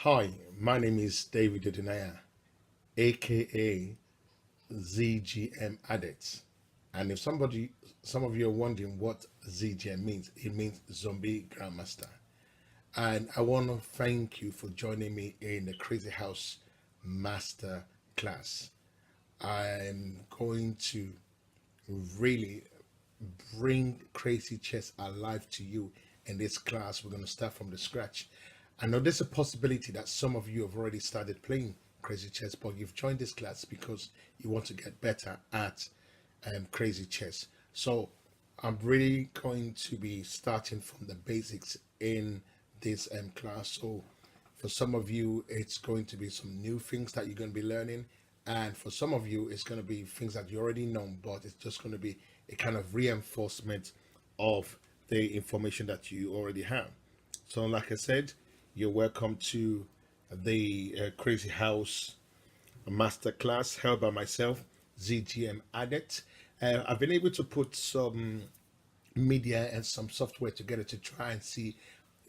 Hi, my name is David Odunaiya, aka ZGM Adet. And if some of you are wondering what ZGM means, it means Zombie Grandmaster. And I want to thank you for joining me in the Crazy House Master class. I'm going to really bring Crazy Chess alive to you in this class. We're going to start from the scratch. I know there's a possibility that some of you have already started playing Crazy Chess, but you've joined this class because you want to get better at Crazy Chess. So I'm really going to be starting from the basics in this class. So for some of you, it's going to be some new things that you're going to be learning. And for some of you, it's going to be things that you already know, but it's just going to be a kind of reinforcement of the information that you already have. So, like I said, you're welcome to the Crazy House Masterclass held by myself, ZGM Adet. I've been able to put some media and some software together to try and see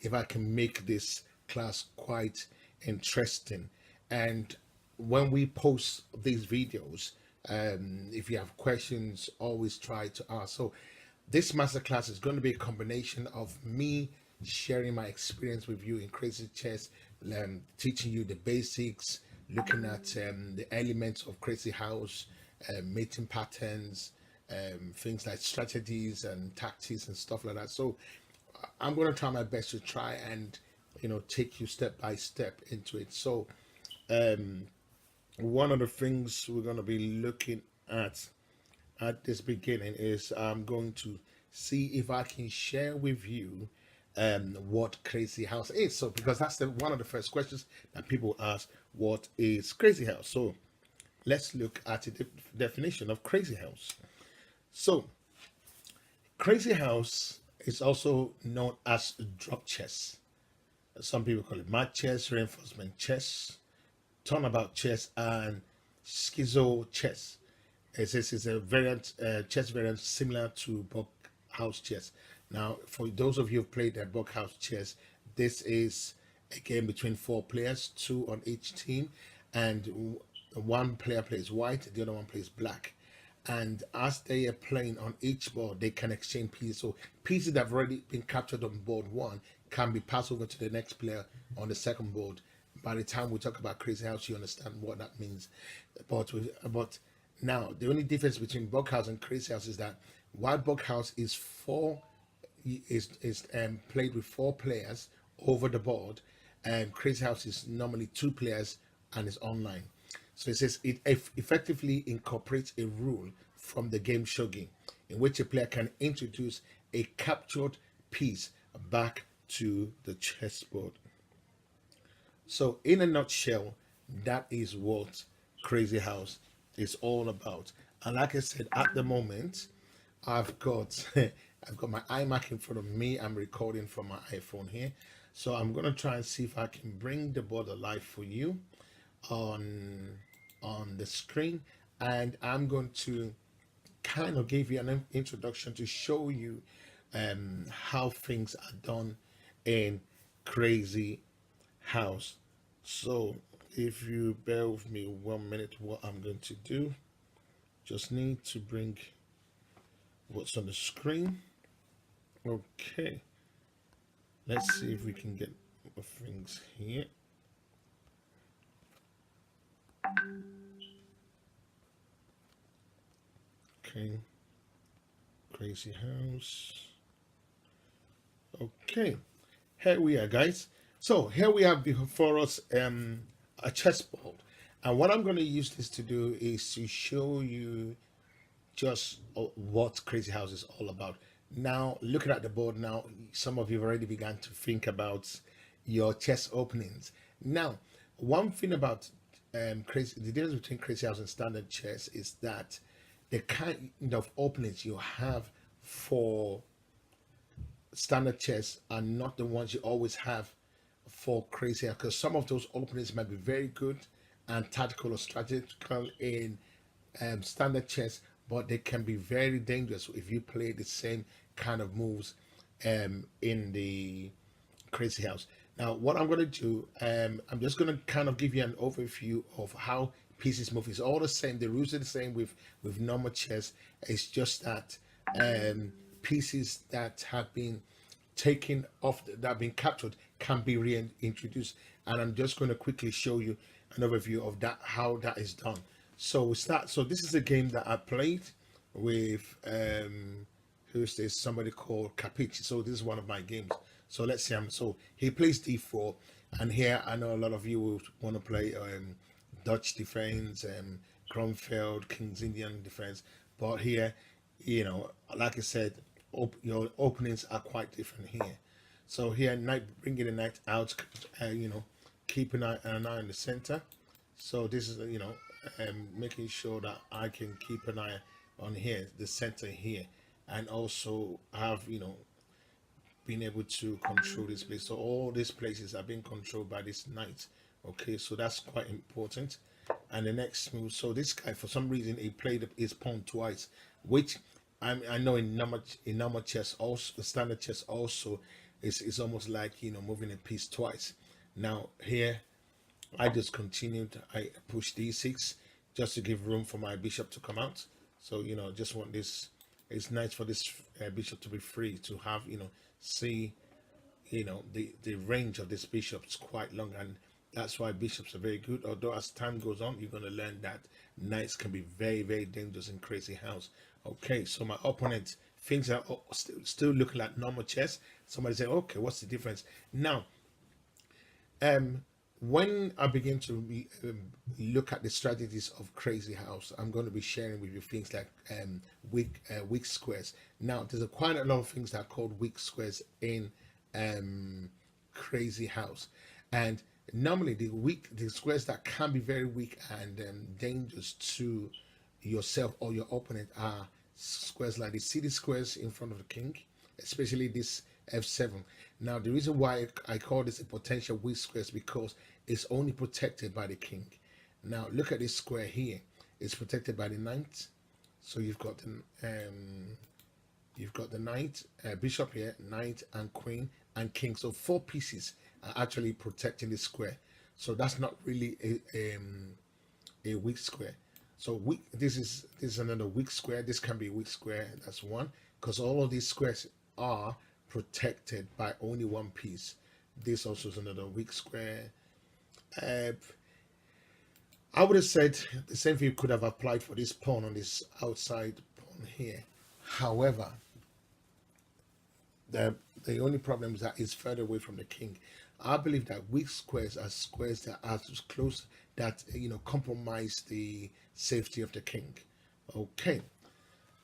if I can make this class quite interesting. And when we post these videos, if you have questions, always try to ask. So this masterclass is going to be a combination of me sharing my experience with you in Crazy Chess, teaching you the basics, looking at the elements of Crazy House, mating patterns, things like strategies and tactics and stuff like that. So I'm going to try my best to try and take you step by step into it. So one of the things we're going to be looking at this beginning is I'm going to see if I can share with you what Crazy House is. So because that's one of the first questions that people ask, what is Crazy House? So let's look at the definition of Crazy House. So Crazy House is also known as drop chess. Some people call it mad chess, reinforcement chess, turnabout chess, and schizo chess. It's a variant, chess variant similar to Buck House chess. Now, for those of you who've played at Buck House chess, this is a game between four players, two on each team, and one player plays white, the other one plays black. And as they are playing on each board, they can exchange pieces. So pieces that have already been captured on board one can be passed over to the next player on the second board. By the time we talk about Crazy House, you understand what that means. But now the only difference between Buckhouse and Crazy House is that while Buckhouse is played with four players over the board, and Crazy House is normally two players and is online. So it says it effectively incorporates a rule from the game shogi, in which a player can introduce a captured piece back to the chessboard. So, in a nutshell, that is what Crazy House is all about. And like I said, at the moment, I've got I've got my iMac in front of me. I'm recording from my iPhone here, so I'm gonna try and see if I can bring the board alive for you on the screen, and I'm going to kind of give you an introduction to show you how things are done in Crazy House. So if you bear with me 1 minute, what I'm going to do, just need to bring what's on the screen. Okay, let's see if we can get things here. Okay, Crazy House. Okay, here we are, guys. So here we have before us a chessboard, and what I'm going to use this to do is to show you just what Crazy House is all about. Now, looking at the board now, some of you have already begun to think about your chess openings. Now, one thing about the difference between Crazy House and standard chess is that the kind of openings you have for standard chess are not the ones you always have for Crazy House, because some of those openings might be very good and tactical or strategical in standard chess, but they can be very dangerous if you play the same kind of moves in the Crazy House. Now, what I'm going to do, I'm just going to kind of give you an overview of how pieces move. It's all the same. The rules are the same with normal chess. It's just that um, pieces that have been taken off, that have been captured, can be reintroduced. And I'm just going to quickly show you an overview of that, how that is done. So we start. So this is a game that I played with who's this, somebody called Capici. So this is one of my games. So let's see. So he plays d4, and here I know a lot of you will want to play Dutch defense, Cromfeld, King's Indian defense. But here, you know, like I said, your openings are quite different here. So here, knight, bringing the knight out, you know, keeping an eye on the center. So this is, you know, making sure that I can keep an eye on here, the center here, and also have, you know, being able to control this place. So all these places are being controlled by this knight. Okay, so that's quite important. And the next move, so this guy, for some reason, he played his pawn twice, which I know in normal chess, also standard chess, also is almost like, you know, moving a piece twice. Now here, I just continued. I pushed d6 just to give room for my bishop to come out. So, you know, just want this. It's nice for this bishop to be free to have, you know, see, you know, the range of this bishop is quite long, and that's why bishops are very good. Although as time goes on, you're going to learn that knights can be very, very dangerous in Crazyhouse. Okay, so my opponent, things are still looking like normal chess. Somebody say, okay, what's the difference now? When I begin to look at the strategies of Crazyhouse, I'm going to be sharing with you things like weak squares. Now, there's quite a lot of things that are called weak squares in Crazyhouse, and normally the squares that can be very weak and dangerous to yourself or your opponent are squares like the city squares in front of the king, especially this f7. Now, the reason why I call this a potential weak square is because it's only protected by the king. Now, look at this square here. It's protected by the knight. So you've got the knight, bishop here, knight and queen and king. So four pieces are actually protecting this square. So that's not really a weak square. So weak. This is another weak square. This can be a weak square. That's one, because all of these squares are protected by only one piece. This also is another weak square. I would have said the same thing could have applied for this pawn on this outside pawn here. However, the only problem is that it's further away from the king. I believe that weak squares are squares that are close, that, you know, compromise the safety of the king. Okay,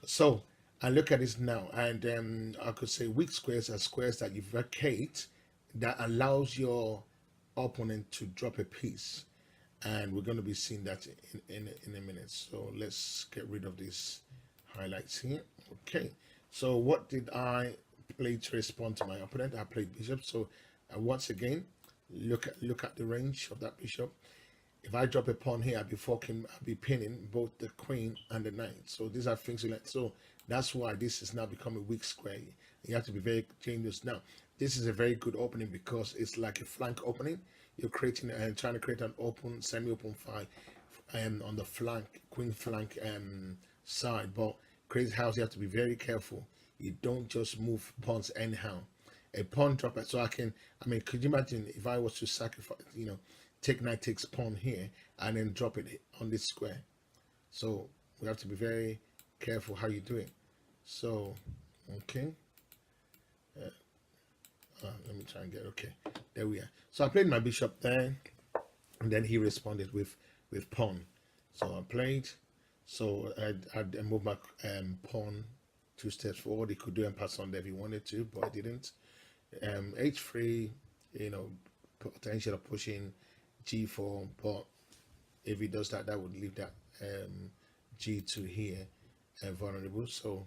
so I look at this now, and I could say weak squares are squares that you vacate that allows your opponent to drop a piece, and we're going to be seeing that in a minute. So let's get rid of these highlights here. Okay, so what did I play to respond to my opponent? I played bishop. So once again, look at the range of that bishop. If I drop a pawn here, I'll be pinning both the queen and the knight. So these are things you like. So that's why this is now becoming a weak square. You have to be very dangerous. Now, this is a very good opening because it's like a flank opening. You're creating and trying to create an open, semi-open file on the flank, queen flank side. But Crazyhouse, you have to be very careful. You don't just move pawns anyhow. A pawn dropper. So I mean, could you imagine if I was to sacrifice, you know, take knight takes pawn here and then drop it on this square? So we have to be very careful how you do it. So, okay. Let me try and get, okay. There we are. So I played my bishop there, and then he responded with pawn. So I played. So I moved my pawn 2 steps forward. He could do and pass on there if he wanted to, but I didn't. H3, you know, potential of pushing G4, but if he does that, that would leave that G2 here vulnerable. So,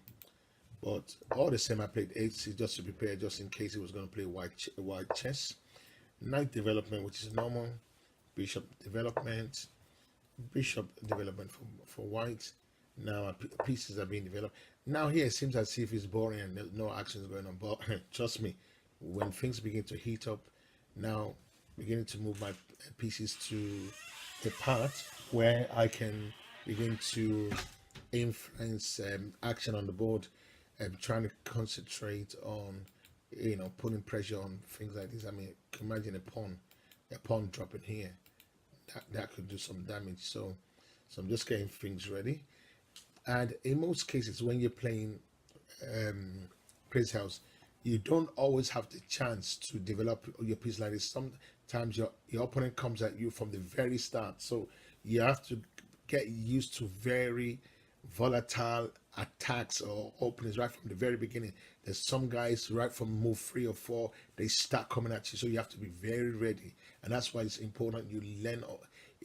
but all the same, I played H6 just to prepare, just in case he was going to play white chess. Knight development, which is normal. Bishop development for white. Now pieces are being developed. Now here it seems as if it's boring and there's no action is going on, but trust me, when things begin to heat up, Now beginning to move my pieces to a part where I can begin to influence action on the board. I'm trying to concentrate on, putting pressure on things like this. I mean, imagine a pawn dropping here. That could do some damage. So I'm just getting things ready. And in most cases, when you're playing Crazyhouse, you don't always have the chance to develop your piece like this. Sometimes your opponent comes at you from the very start, so you have to get used to very volatile attacks or openings right from the very beginning. There's some guys right from move 3 or 4, they start coming at you, so you have to be very ready, and that's why it's important you learn,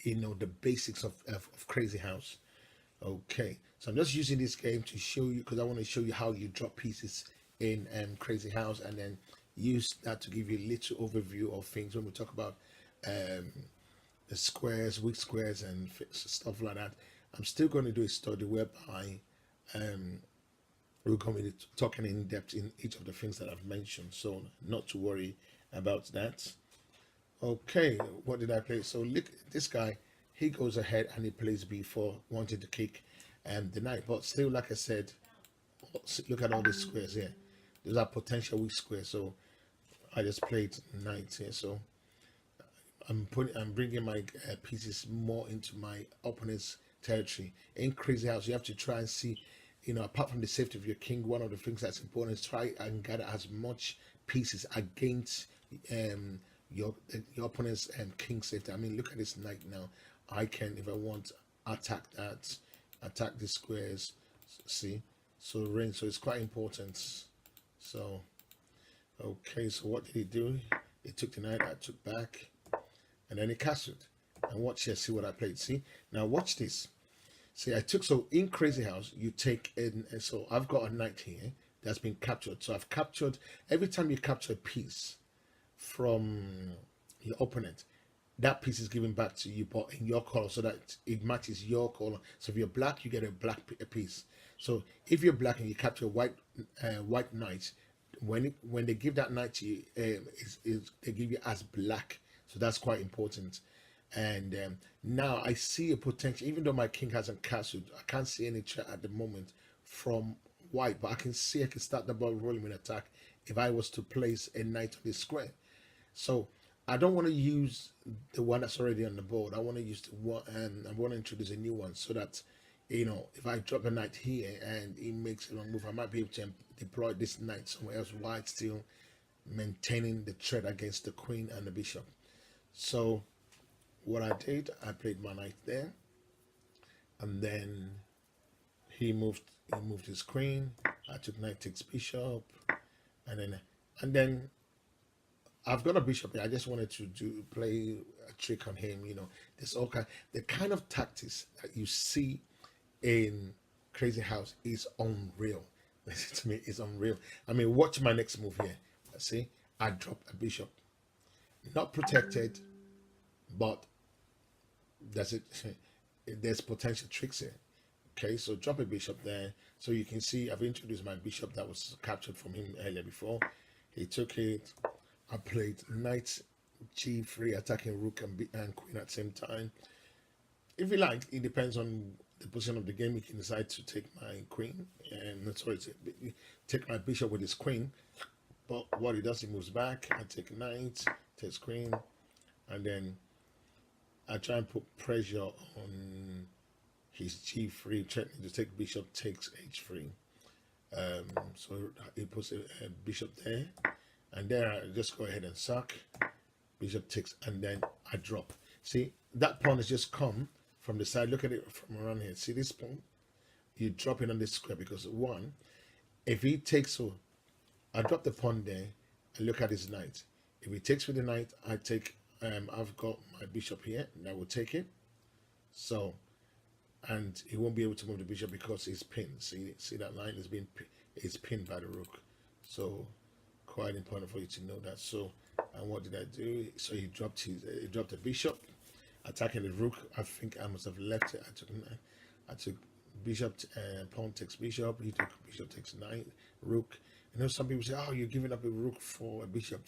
the basics of Crazyhouse. Okay, so I'm just using this game to show you, because I want to show you how you drop pieces in Crazyhouse, and then use that to give you a little overview of things when we talk about um, the squares, weak squares, and stuff like that. I'm still going to do a study whereby we're going to be talking in depth in each of the things that I've mentioned, so not to worry about that. Okay, what did I play? So look, this guy, he goes ahead and he plays b4, wanting to kick the knight. But still, like I said, look at all these squares here. Those are potential weak squares. So I just played knight here. So I'm bringing my pieces more into my opponent's territory. In Crazyhouse, you have to try and see, apart from the safety of your king, one of the things that's important is try and gather as much pieces against um, your opponent's king safety. I mean, look at this knight now. I can, if I want, attack that, attack the squares. See, so range. So it's quite important. So okay, so what did he do? He took the knight. I took back, and then he castled. And watch here. See what I played. See now. Watch this. See, I took, so in Crazyhouse, you take in, and so I've got a knight here that's been captured. So I've captured, every time you capture a piece from your opponent, that piece is given back to you, but in your color, so that it matches your color. So if you're black, you get a black piece. So if you're black and you capture a white knight, when they give that knight to you, they give you as black. So that's quite important. And now I see a potential, even though my king hasn't castled, I can't see any threat at the moment from white, but I can see I can start the ball rolling with attack if I was to place a knight on this square. So I don't want to use the one that's already on the board. I want to use the one, and I want to introduce a new one, so that, if I drop a knight here and he makes a long move, I might be able to deploy this knight somewhere else while still maintaining the threat against the queen and the bishop. So what I did, I played my knight there, and then he moved his queen. I took knight takes bishop, and then I've got a bishop here. I just wanted to play a trick on him. There's all the kind of tactics that you see in Crazyhouse is unreal. Listen to me, it's unreal. I mean, watch my next move here. See, I dropped a bishop, not protected, but there's it. There's potential tricks here. Okay, so drop a bishop there. So you can see I've introduced my bishop that was captured from him earlier before. He took it. I played knight g3, attacking rook and queen at the same time. If you like, it depends on the position of the game. You can decide to take my queen, and sorry, take my bishop with his queen. But what he does, he moves back. I take knight, takes queen, and then I try and put pressure on his g3, threatening to take bishop takes h3. So he puts a bishop there, and there I just go ahead and sack. Bishop takes, and then I drop. See, that pawn has just come from the side. Look at it from around here. See this pawn? You drop it on this square, because one, if he takes, so I drop the pawn there, and look at his knight. If he takes with the knight, I take. I've got my bishop here, and I will take it. So, and he won't be able to move the bishop because it's pinned. See that line is it's pinned by the rook. So, quite important for you to know that. So, and what did I do? So he dropped the bishop, attacking the rook. I think I must have left it. I took bishop, pawn takes bishop, he took bishop takes knight, rook. You know, some people say, oh, you're giving up a rook for a bishop.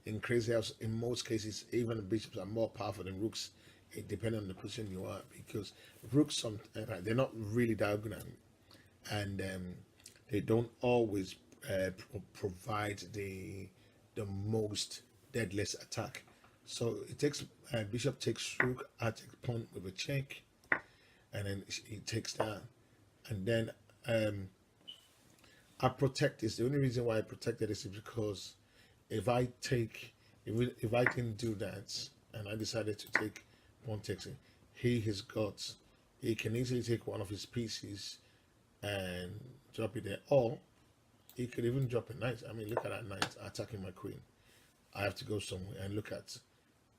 In Crazyhouse, in most cases, even bishops are more powerful than rooks, depending on the position you are, because rooks, they're not really diagonal, and they don't always provide the most deadliest attack. So it takes bishop takes rook, I take pawn with a check, and then he takes that, and then I protect this. The only reason why I protected this is because if I take, if I didn't do that, and I decided to take pawn takes it, he can easily take one of his pieces and drop it there, or he could even drop a knight. I mean, look at that knight attacking my queen. I have to go somewhere and look at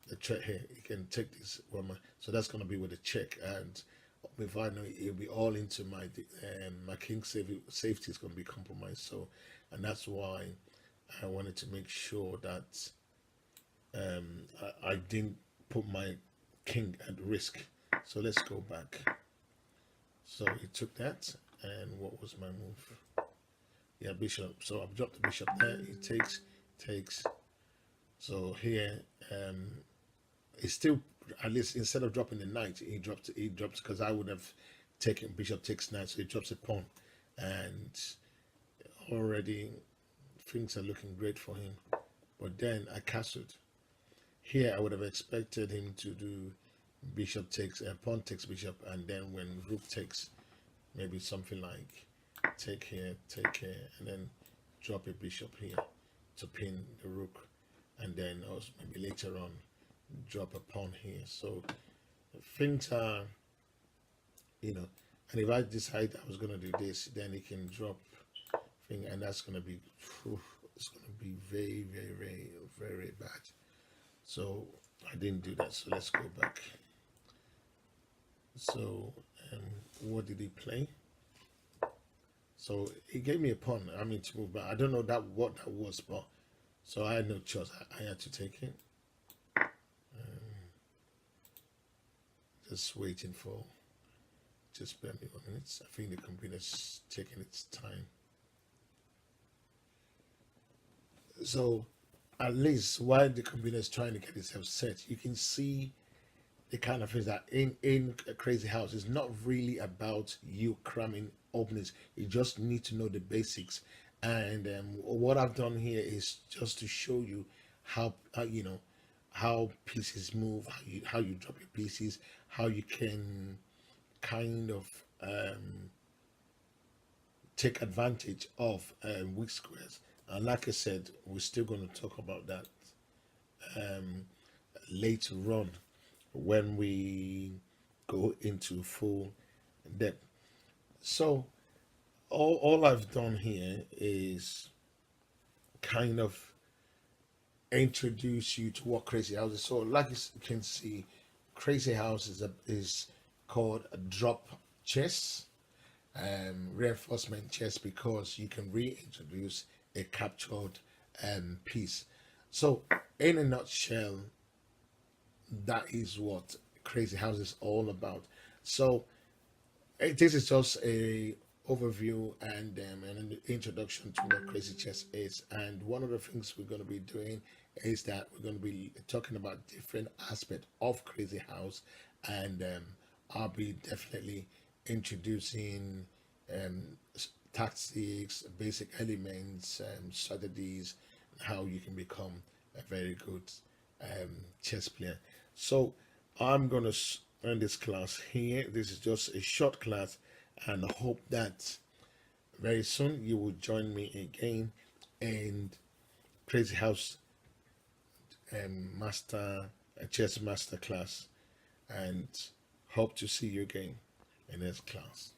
the check here. He can take this woman, so that's going to be with a check, and if I know it'll be all into my king's safety is going to be compromised. So, and that's why I wanted to make sure that I didn't put my king at risk. So let's go back. So he took that, and what was my move? Yeah, bishop. So I've dropped the bishop there. He takes. So here, it's still, at least instead of dropping the knight, he drops because I would have taken bishop takes knight. So he drops a pawn, and already things are looking great for him. But then I castled. Here I would have expected him to do bishop takes, pawn takes bishop, and then when rook takes, maybe something like take here, and then drop a bishop here to pin the rook, and then also maybe later on drop a pawn here. So things are, you know, and if I decide I was going to do this, then he can drop thing, and that's going to be, it's going to be very, very, very, very bad. So I didn't do that. So let's go back. So what did he play? So he gave me a pawn, I mean, to move, but I don't know what that was, but so I had no choice. I had to take it. Just waiting for, just bear me 1 minute. I think the computer's taking its time. So at least while the computer is trying to get itself set, you can see the kind of things that in a Crazyhouse is not really about you cramming openings. You just need to know the basics. And what I've done here is just to show you how you know, how pieces move, how you drop your pieces, how you can kind of take advantage of weak squares. And like I said, we're still going to talk about that later on when we go into full depth. So all I've done here is kind of introduce you to what Crazyhouse is. So like you can see, Crazyhouse is called a drop chess, reinforcement chess, because you can reintroduce a captured piece. So in a nutshell, that is what Crazyhouse is all about. So this is just a overview and an introduction to what Crazy Chess is. And one of the things we're going to be doing is that we're going to be talking about different aspects of Crazyhouse, and I'll be definitely introducing tactics, basic elements, strategies, how you can become a very good chess player. So I'm going to end this class here. This is just a short class, and I hope that very soon you will join me again in Crazyhouse chess master class, and hope to see you again in this class.